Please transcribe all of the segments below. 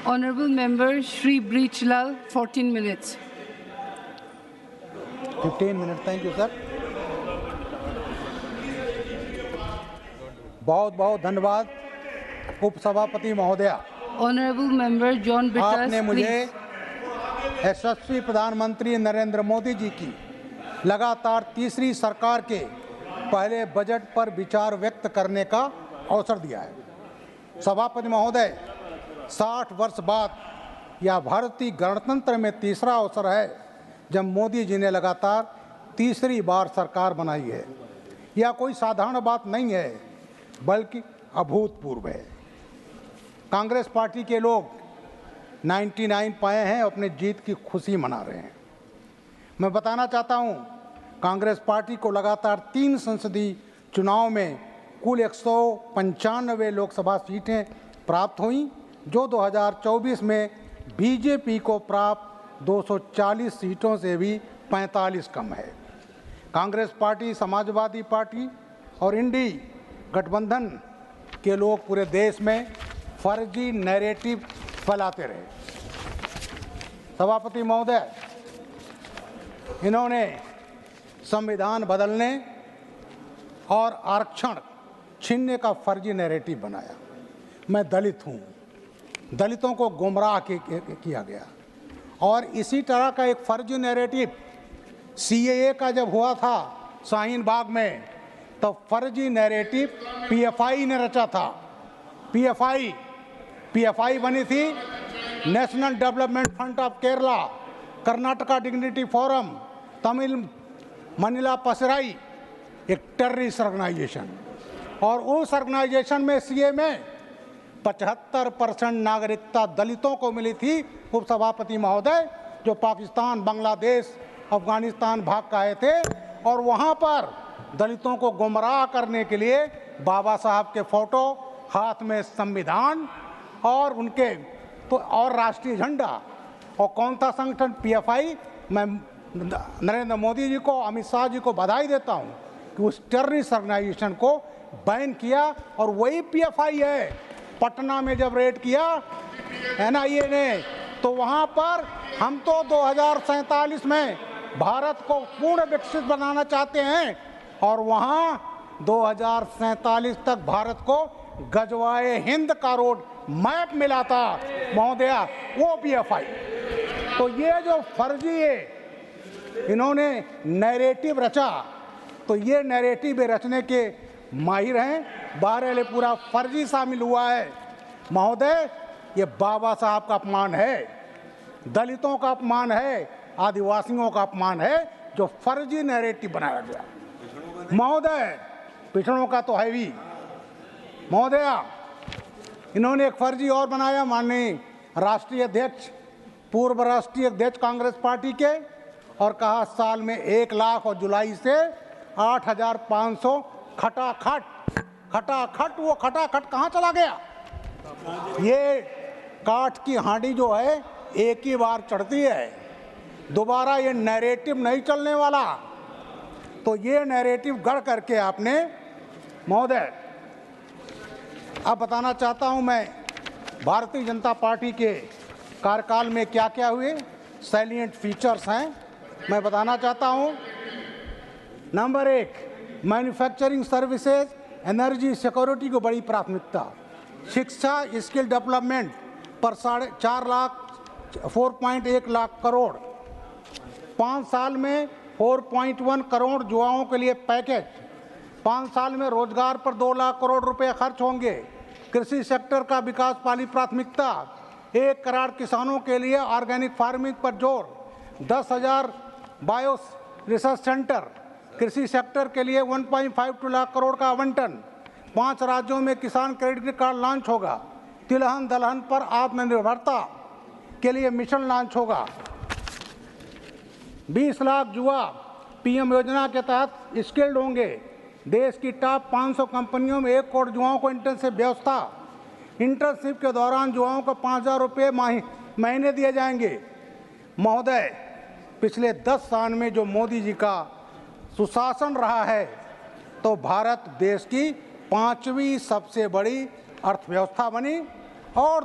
Honorable Member Shri Breachlal, 14 minutes. 15 minutes. Thank you, sir. बहुत बहुत धन्यवाद उपसभापति महोदया। Honorable Member John Bittas, आपने मुझे please. यशस्वी प्रधानमंत्री नरेंद्र मोदी जी की लगातार तीसरी सरकार के पहले बजट पर विचार व्यक्त करने का अवसर दिया है। सभापति महोदय, 60 वर्ष बाद यह भारतीय गणतंत्र में तीसरा अवसर है जब मोदी जी ने लगातार तीसरी बार सरकार बनाई है। यह कोई साधारण बात नहीं है, बल्कि अभूतपूर्व है। कांग्रेस पार्टी के लोग 99 पाए हैं, अपने जीत की खुशी मना रहे हैं। मैं बताना चाहता हूं, कांग्रेस पार्टी को लगातार 3 संसदीय चुनाव में कुल 195 लोकसभा सीटें प्राप्त हुईं, जो 2024 में बीजेपी को प्राप्त 240 सीटों से भी 45 कम है। कांग्रेस पार्टी, समाजवादी पार्टी और इंडी गठबंधन के लोग पूरे देश में फर्जी नैरेटिव फैलाते रहे। सभापति महोदय, इन्होंने संविधान बदलने और आरक्षण छीनने का फर्जी नैरेटिव बनाया। मैं दलित हूँ, दलितों को गुमराह किया गया। और इसी तरह का एक फर्जी नैरेटिव सीएए का जब हुआ था शाहीन बाग में, तो फर्जी नैरेटिव पीएफआई ने रचा था। पीएफआई बनी थी national development fund of Kerala, Karnataka dignity forum, Tamil Manila Pasarai, एक टेररिस्ट ऑर्गेनाइजेशन। और उस ऑर्गेनाइजेशन में सीए में 75% नागरिकता दलितों को मिली थी। उपसभापति महोदय, जो पाकिस्तान, बांग्लादेश, अफगानिस्तान भाग के आए थे, और वहाँ पर दलितों को गुमराह करने के लिए बाबा साहब के फोटो, हाथ में संविधान और उनके तो और राष्ट्रीय झंडा। और कौन था संगठन? पीएफआई। मैं नरेंद्र मोदी जी को, अमित शाह जी को बधाई देता हूँ कि उस टेररिस्ट ऑर्गेनाइजेशन को बैन किया। और वही पीएफआई है, पटना में जब रेड किया एनआईए ने, तो वहाँ पर हम तो 2047 में भारत को पूर्ण विकसित बनाना चाहते हैं, और वहाँ 2047 तक भारत को गजवाए हिंद का रोड मैप मिला था महोदया, वो पीएफआई। तो ये जो फर्जी है, इन्होंने नैरेटिव रचा, तो ये नैरेटिव रचने के माहिर हैं। बहरहाल पूरा फर्जी शामिल हुआ है महोदय। ये बाबा साहब का अपमान है, दलितों का अपमान है, आदिवासियों का अपमान है, जो फर्जी नैरेटिव बनाया गया महोदय। पिछड़ों का तो है भी महोदया। इन्होंने एक फर्जी और बनाया, माननीय राष्ट्रीय अध्यक्ष, पूर्व राष्ट्रीय अध्यक्ष कांग्रेस पार्टी के, और कहा साल में 1 लाख और जुलाई से 8,500 खटाखट। वो खटाखट कहाँ चला गया? ये काठ की हांडी जो है एक ही बार चढ़ती है, दोबारा ये नैरेटिव नहीं चलने वाला। तो ये नैरेटिव गढ़ करके आपने महोदय, अब बताना चाहता हूं मैं भारतीय जनता पार्टी के कार्यकाल में क्या क्या हुए, सैलिएंट फीचर्स हैं, मैं बताना चाहता हूं। Number 1, manufacturing services, energy security को बड़ी प्राथमिकता। शिक्षा, स्किल डेवलपमेंट पर 4.1 लाख करोड़। 5 साल में 4.1 करोड़ युवाओं के लिए पैकेज। 5 साल में रोजगार पर 2 लाख करोड़ रुपए खर्च होंगे। कृषि सेक्टर का विकास वाली प्राथमिकता। 1 करोड़ किसानों के लिए ऑर्गेनिक फार्मिंग पर जोर। 10,000 बायो रिसर्च सेंटर। कृषि सेक्टर के लिए 1.52 लाख करोड़ का आवंटन। 5 राज्यों में किसान क्रेडिट कार्ड लॉन्च होगा। तिलहन दलहन पर आत्मनिर्भरता के लिए मिशन लॉन्च होगा। 20 लाख युवा पीएम योजना के तहत स्किल्ड होंगे। देश की टॉप 500 कंपनियों में 1 करोड़ युवाओं को इंटर्नशिप व्यवस्था। इंटर्नशिप के दौरान युवाओं को 5,000 रुपये महीने दिए जाएंगे। महोदय, पिछले 10 साल में जो मोदी जी का सुशासन रहा है, तो भारत देश की 5वीं सबसे बड़ी अर्थव्यवस्था बनी, और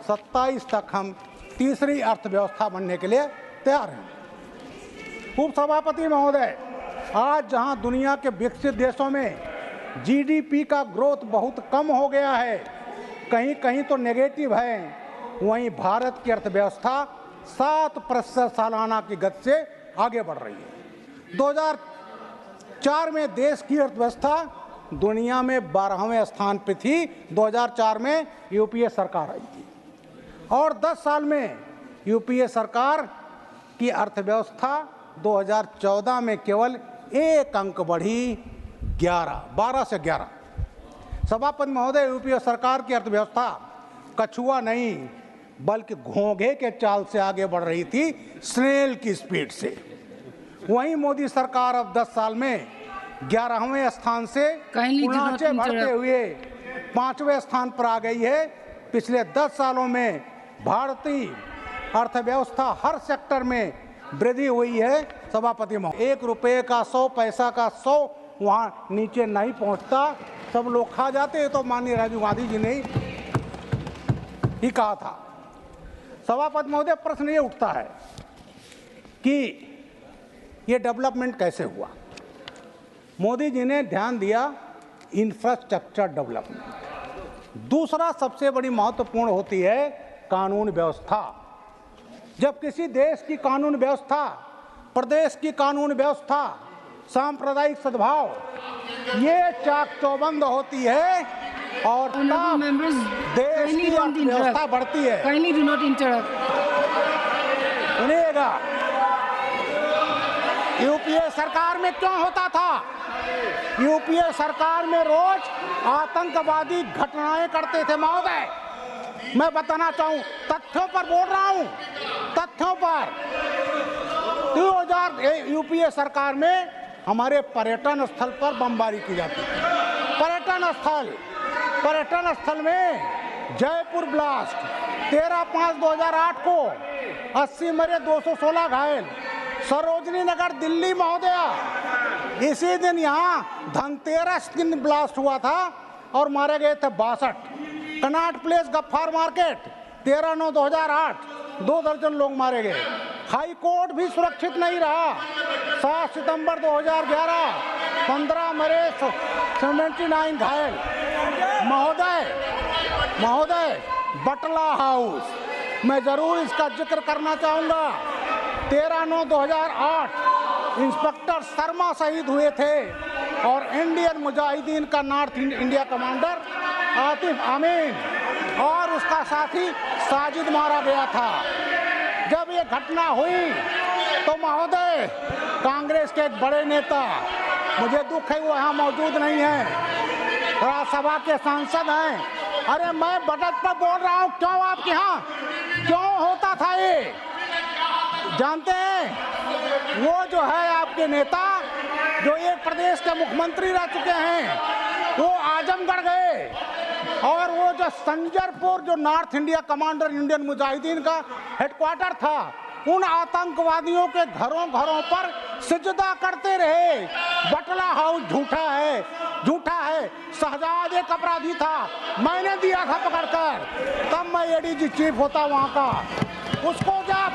27 तक हम तीसरी अर्थव्यवस्था बनने के लिए तैयार हैं। उपसभापति महोदय, आज जहां दुनिया के विकसित देशों में जीडीपी का ग्रोथ बहुत कम हो गया है, कहीं कहीं तो नेगेटिव है, वहीं भारत की अर्थव्यवस्था 7% सालाना की गति से आगे बढ़ रही है। 2004 में देश की अर्थव्यवस्था दुनिया में 12वें स्थान पर थी। 2004 में यूपीए सरकार आई थी और 10 साल में यूपीए सरकार की अर्थव्यवस्था 2014 में केवल 1 अंक बढ़ी, 12 से 11। सभापति महोदय, यूपीए सरकार की अर्थव्यवस्था कछुआ नहीं बल्कि घोंघे के चाल से आगे बढ़ रही थी, स्नेल की स्पीड से। वहीं मोदी सरकार अब 10 साल में 11वें स्थान से ऊंचे बढ़ते हुए 5वें स्थान पर आ गई है। पिछले 10 सालों में भारतीय अर्थव्यवस्था हर सेक्टर में वृद्धि हुई है। सभापति महोदय, 1 रुपये का 100 पैसा का 100 वहाँ नीचे नहीं पहुँचता, सब लोग खा जाते हैं। तो माननीय राजीव गांधी जी ने ही कहा था। सभापति महोदय, प्रश्न ये उठता है कि ये डेवलपमेंट कैसे हुआ। मोदी जी ने ध्यान दिया इंफ्रास्ट्रक्चर डेवलपमेंट। दूसरा सबसे बड़ी महत्वपूर्ण होती है कानून व्यवस्था। जब किसी देश की कानून व्यवस्था, प्रदेश की कानून व्यवस्था, सांप्रदायिक सद्भाव ये चाक चौबंद होती है और तब देश की अर्थव्यवस्था बढ़ती है। सुनिएगा, यूपीए सरकार में क्यों होता था? यूपीए सरकार में रोज आतंकवादी घटनाएं करते थे। महोदय, मैं बताना चाहूं, तथ्यों पर बोल रहा हूं, तथ्यों पर। 2000 यूपीए सरकार में हमारे पर्यटन स्थल पर बमबारी की जाती थी। पर्यटन स्थल में जयपुर ब्लास्ट 13/5/2008 को 80 मरे, 216 घायल। सरोजनी नगर दिल्ली महोदय, इसी दिन यहाँ धनतेरस दिन ब्लास्ट हुआ था और मारे गए थे 62। कनॉट प्लेस गफ्फार मार्केट 13/9/2008 2 दर्जन लोग मारे गए। हाई कोर्ट भी सुरक्षित नहीं रहा। 7 सितंबर 2011 15 मरे, 79 घायल। महोदय, बटला हाउस, मैं जरूर इसका जिक्र करना चाहूँगा। 13/9/2008 इंस्पेक्टर शर्मा शहीद हुए थे और इंडियन मुजाहिदीन का नॉर्थ इंडिया कमांडर आतिफ अमीन और उसका साथी साजिद मारा गया था। जब ये घटना हुई तो महोदय, कांग्रेस के एक बड़े नेता, मुझे दुख है वो यहाँ मौजूद नहीं है, राज्यसभा के सांसद हैं। अरे मैं बजट पर बोल रहा हूँ, क्यों आपके यहाँ क्यों होता था ये? जानते हैं, वो जो है आपके नेता जो एक प्रदेश के मुख्यमंत्री रह चुके हैं, वो आजमगढ़ गए और वो जो संजरपुर, जो north India commander Indian Mujahideen का हेडक्वार्टर था, उन आतंकवादियों के घरों पर सिजदा करते रहे। बटला हाउस झूठा है। शहजाद एक अपराधी था, मैंने दिया था पकड़कर, तब मैं एडीजी चीफ होता वहाँ का। उसको जब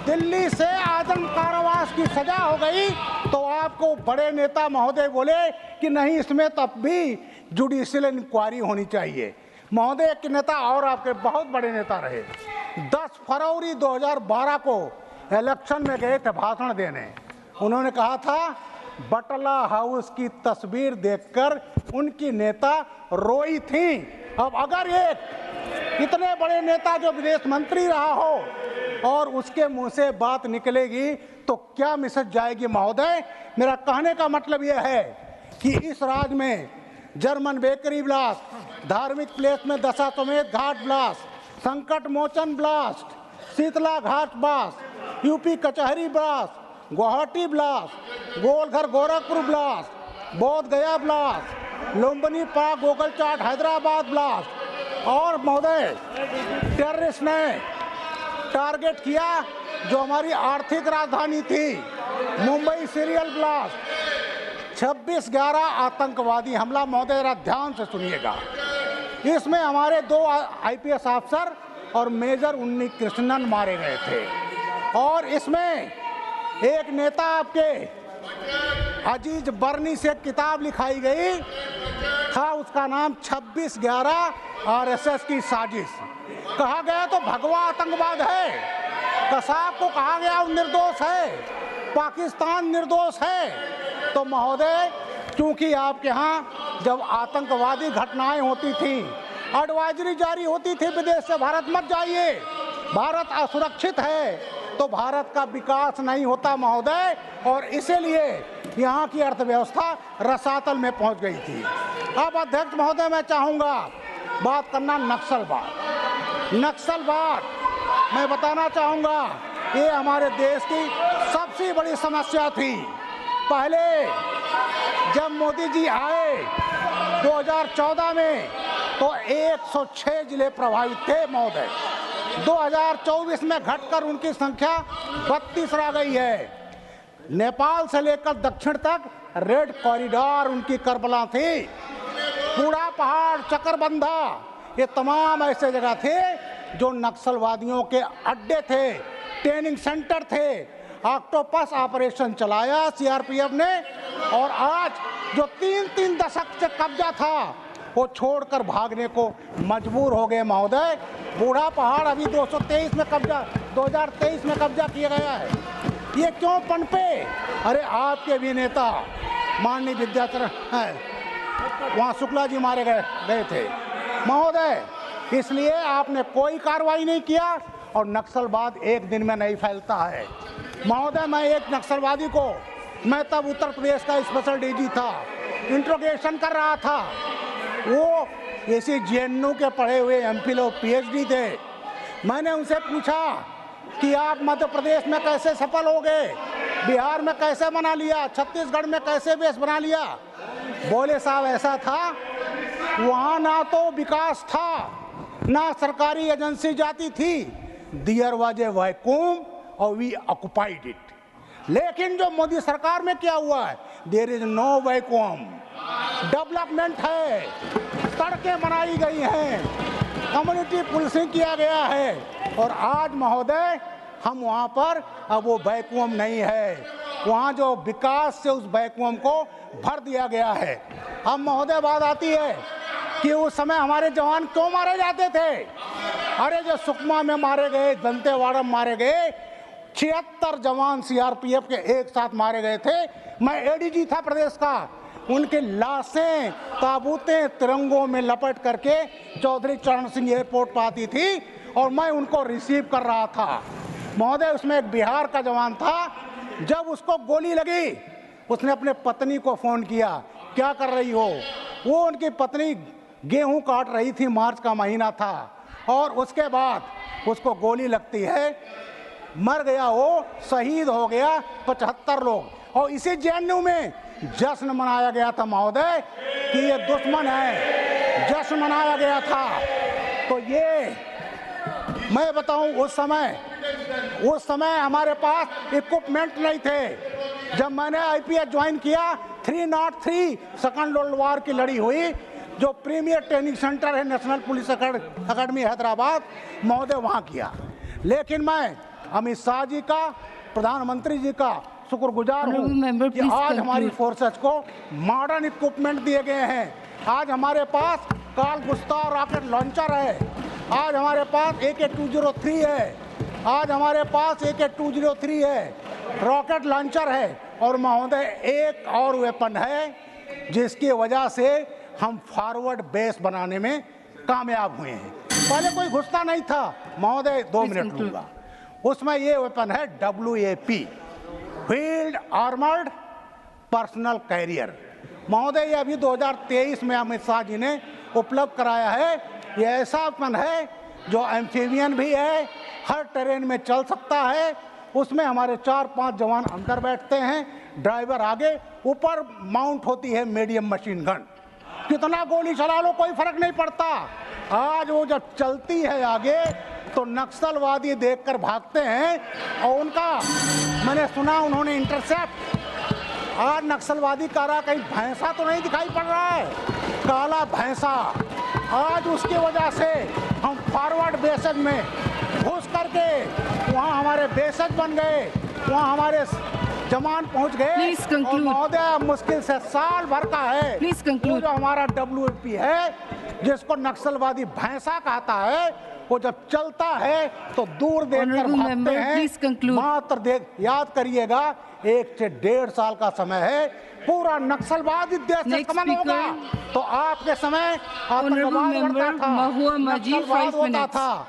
दिल्ली से आजम कारावास की सजा हो गई तो आपको बड़े नेता महोदय बोले कि नहीं, इसमें तब भी जुडिशियल इंक्वायरी होनी चाहिए। महोदय, एक नेता और आपके बहुत बड़े नेता रहे, 10 फरवरी 2012 को इलेक्शन में गए थे भाषण देने। उन्होंने कहा था बटला हाउस की तस्वीर देखकर उनकी नेता रोई थी। अब अगर एक इतने बड़े नेता जो विदेश मंत्री रहा हो और उसके मुंह से बात निकलेगी तो क्या मैसेज जाएगी? महोदय, मेरा कहने का मतलब यह है कि इस राज्य में जर्मन बेकरी ब्लास्ट, धार्मिक प्लेस में दशाश्वमेध घाट ब्लास्ट, संकट मोचन ब्लास्ट, शीतला घाट ब्लास्ट, यूपी कचहरी blast, Guwahati blast, Golghar Gorakhpur blast, बोध गया ब्लास्ट, लुम्बिनी पार्क गोगल चाट हैदराबाद ब्लास्ट, और महोदय टेररिस्ट ने टारगेट किया जो हमारी आर्थिक राजधानी थी, मुंबई सीरियल ब्लास्ट, 26/11 आतंकवादी हमला। महोदय ध्यान से सुनिएगा, इसमें हमारे 2 IPS अफसर और मेजर उन्नी कृष्णन मारे गए थे। और इसमें एक नेता आपके अजीज बर्नी से किताब लिखाई गई था, उसका नाम 26/11 आरएसएस की साजिश। कहा गया तो भगवा आतंकवाद है, कसाब को कहा गया वो निर्दोष है, पाकिस्तान निर्दोष है। तो महोदय, क्योंकि आपके यहाँ जब आतंकवादी घटनाएं होती थी, एडवाइजरी जारी होती थी विदेश से भारत मत जाइए, भारत असुरक्षित है, तो भारत का विकास नहीं होता महोदय, और इसीलिए यहाँ की अर्थव्यवस्था रसातल में पहुँच गई थी। अब अध्यक्ष महोदय, मैं चाहूँगा बात करना नक्सलवाद मैं बताना चाहूँगा, ये हमारे देश की सबसे बड़ी समस्या थी। पहले जब मोदी जी आए 2014 में तो 106 जिले प्रभावित थे महोदय। 2024 में घटकर उनकी संख्या 32 रह गई है। नेपाल से लेकर दक्षिण तक रेड कॉरिडोर उनकी करबला थी। पूरा पहाड़, चकरबंधा, ये तमाम ऐसे जगह थे जो नक्सलवादियों के अड्डे थे, ट्रेनिंग सेंटर थे। ऑक्टोपस ऑपरेशन चलाया सीआरपीएफ ने, और आज जो 3-3 दशक से कब्जा था वो छोड़कर भागने को मजबूर हो गए महोदय। बूढ़ा पहाड़ अभी 2023 में कब्जा किया गया है। ये क्यों पनपे? अरे आपके भी नेता माननीय विद्याचरण वहाँ शुक्ला जी मारे गए थे महोदय, इसलिए आपने कोई कार्रवाई नहीं किया, और नक्सलवाद एक दिन में नहीं फैलता है महोदय। मैं एक नक्सलवादी को, मैं तब उत्तर प्रदेश का स्पेशल डीजी था, इंट्रोगेशन कर रहा था। वो इसी जेएनयू के पढ़े हुए एमफिल और पीएचडी थे। मैंने उनसे पूछा कि आप मध्य प्रदेश में कैसे सफल हो गए, बिहार में कैसे बना लिया, छत्तीसगढ़ में कैसे बेस बना लिया? बोले साहब ऐसा था, वहाँ ना तो विकास था, ना सरकारी एजेंसी जाती थी, देयर वाज ए वैक्यूम और वी ऑक्युपाइड इट। लेकिन जो मोदी सरकार में क्या हुआ है, there is no vacuum, development है, सड़कें बनाई गई हैं, कम्युनिटी पुलिसिंग किया गया है, और आज महोदय हम वहाँ पर अब वो वैक्यूम नहीं है, वहाँ जो विकास से उस वैक्यूम को भर दिया गया है। अब महोदय बात आती है कि उस समय हमारे जवान क्यों मारे जाते थे? अरे जो सुकमा में मारे गए, दंतेवाड़ा में मारे गए, 76 जवान सीआरपीएफ के एक साथ मारे गए थे। मैं एडीजी था प्रदेश का, उनकी लाशें, ताबूतें तिरंगों में लपेट करके चौधरी चरण सिंह एयरपोर्ट पर आती थी, और मैं उनको रिसीव कर रहा था महोदय। उसमें एक बिहार का जवान था, जब उसको गोली लगी उसने अपने पत्नी को फ़ोन किया, क्या कर रही हो? वो उनकी पत्नी गेहूं काट रही थी, मार्च का महीना था, और उसके बाद उसको गोली लगती है, मर गया, वो शहीद हो गया 75 लोग। और इसी जेएनयू में जश्न मनाया गया था महोदय कि ये दुश्मन है, जश्न मनाया गया था। तो ये मैं बताऊं, उस समय हमारे पास इक्विपमेंट नहीं थे। जब मैंने आईपीएस ज्वाइन किया, 303 सेकंड वर्ल्ड वॉर की लड़ी हुई, जो प्रीमियर ट्रेनिंग सेंटर है नेशनल पुलिस अकेडमी हैदराबाद महोदय, वहाँ किया। लेकिन मैं अमित शाह जी का, प्रधानमंत्री जी का शुक्रगुजार हूँ कि आज हमारी फोर्सेस को मॉडर्न इक्विपमेंट दिए गए हैं। आज हमारे पास कार्ल गुस्ताव रॉकेट लॉन्चर है, आज हमारे पास AK-203 है, आज हमारे पास AK-203 है, रॉकेट लॉन्चर है, और महोदय एक और वेपन है जिसकी वजह से हम फॉरवर्ड बेस बनाने में कामयाब हुए हैं। पहले कोई घुसता नहीं था महोदय, 2 मिनट लूँगा। उसमें ये वेपन है WAP, wheeled armoured personnel carrier महोदय। ये अभी 2023 में अमित शाह जी ने उपलब्ध कराया है। ये ऐसा वेपन है जो एम्फीबियन भी है, हर टेरेन में चल सकता है। उसमें हमारे 4-5 जवान अंदर बैठते हैं, ड्राइवर आगे, ऊपर माउंट होती है मीडियम मशीन गन। कितना गोली चला लो कोई फर्क नहीं पड़ता। आज वो जब चलती है आगे तो नक्सलवादी देखकर भागते हैं, और उनका मैंने सुना उन्होंने इंटरसेप्ट, आज नक्सलवादी कह रहा कहीं भैंसा तो नहीं दिखाई पड़ रहा है, काला भैंसा आज उसकी वजह से हम फॉरवर्ड बेसेज में घुस करके वहाँ हमारे बेसेज बन गए, वहाँ हमारे जवान पहुंच गए। Please conclude. और महोदय मुश्किल से साल भर का है Please conclude. वो जो हमारा WFP है, जिसको नक्सलवादी भैंसा कहता है, वो जब चलता है तो दूर देखकर Honorable भागते member, please हैं। conclude. मात्र देख याद करिएगा 1 से 1.5 साल का समय है, पूरा नक्सलवादी देश से Next खत्म होगा। speaker. तो आपके समय Honorable आतंकवाद member, बढ़ता था, Mahua Maji, नक्सलवाद 5 होता minutes. था।